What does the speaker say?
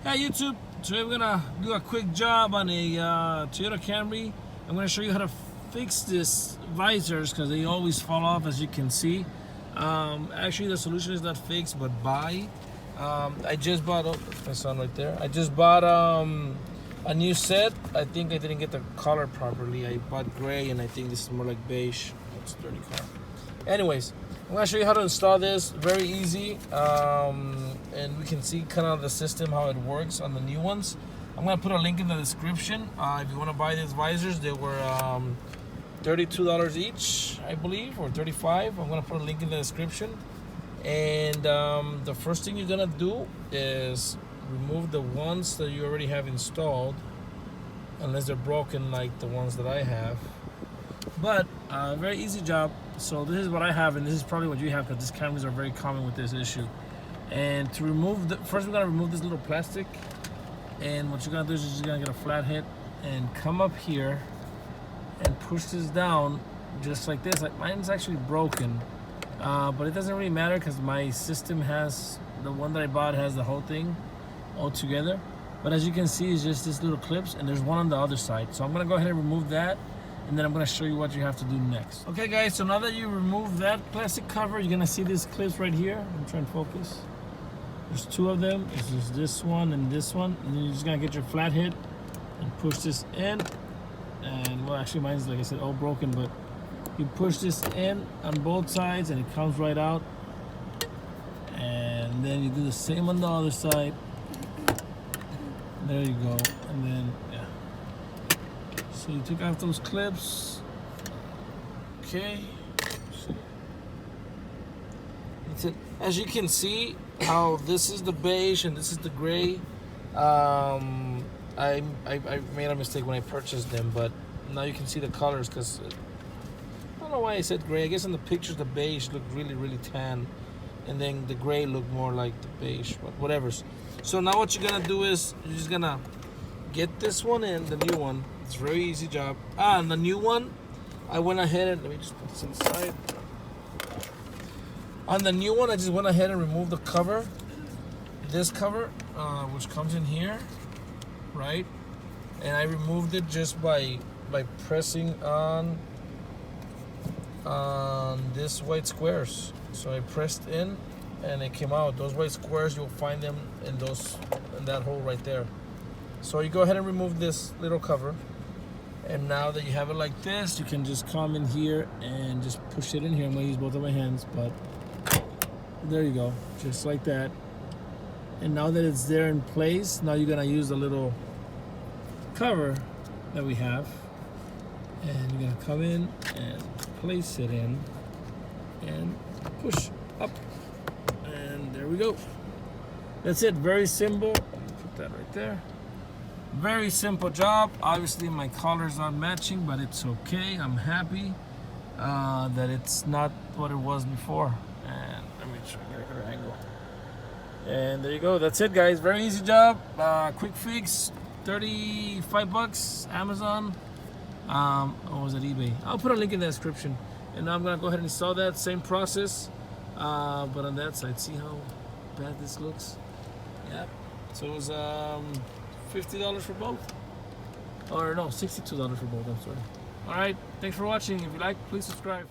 Hey YouTube, today we're gonna do a quick job on a Toyota Camry. I'm gonna show you how to fix this visors because they always fall off, as you can see. Actually the solution is not fix but buy. I just bought, oh that's my son right there. I just bought a new set. I think I didn't get the color properly. I bought gray and I think this is more like beige. That's a dirty car. Anyways, I'm gonna show you how to install this. Very easy, and we can see kind of the system, how it works on the new ones. I'm gonna put a link in the description. If you want to buy these visors, they were $32 each, I believe, or $35. I'm gonna put a link in the description. And the first thing you're gonna do is remove the ones that you already have installed, unless they're broken like the ones that I have. But very easy job. So this is what I have, and this is probably what you have, because these Camrys are very common with this issue. And to remove the, first we're gonna remove this little plastic, and what you're gonna do is you're just gonna get a flathead and come up here and push this down just like this. Like mine's actually broken, but it doesn't really matter because my system has, the one that I bought has the whole thing all together. But as you can see, it's just this little clips, and there's one on the other side. So I'm gonna go ahead and remove that, and then I'm gonna show you what you have to do next. Okay guys, so now that you remove that plastic cover, you're gonna see these clips right here. I'm trying to focus. There's two of them. There's this one and this one. And then you're just gonna get your flathead and push this in. And well, actually mine's, like I said, all broken, but you push this in on both sides and it comes right out. And then you do the same on the other side. There you go. And then, yeah. So you took off those clips. Okay. As you can see, how this is the beige and this is the gray. I made a mistake when I purchased them, but now you can see the colors, because I don't know why I said gray. I guess in the pictures the beige looked really tan, and then the gray looked more like the beige, but whatever. So now what you're gonna do is you're just gonna get this one and the new one. It's a very easy job. And the new one, I went ahead and, let me just put this inside. On the new one, I just went ahead and removed the cover. This cover, which comes in here, right? And I removed it just by pressing on this white squares. So I pressed in and it came out. Those white squares, you'll find them in that hole right there. So you go ahead and remove this little cover. And now that you have it like this, you can just come in here and just push it in here. I'm gonna use both of my hands, but there you go, just like that. And now that it's there in place, now you're gonna use the little cover that we have, and you're gonna come in and place it in and push up, and there we go. That's it. Very simple. Put that right there. Very simple job. Obviously my color's not matching, but it's okay. I'm happy that it's not what it was before. And let me try to get her angle. And there you go. That's it guys. Very easy job. Quick fix. 35 bucks. Amazon. Or was it eBay? I'll put a link in the description. And now I'm gonna go ahead and install that. Same process. But on that side, see how bad this looks? Yep. So it was $50 for both. Or no, $62 for both, I'm sorry. Alright, thanks for watching. If you like, please subscribe.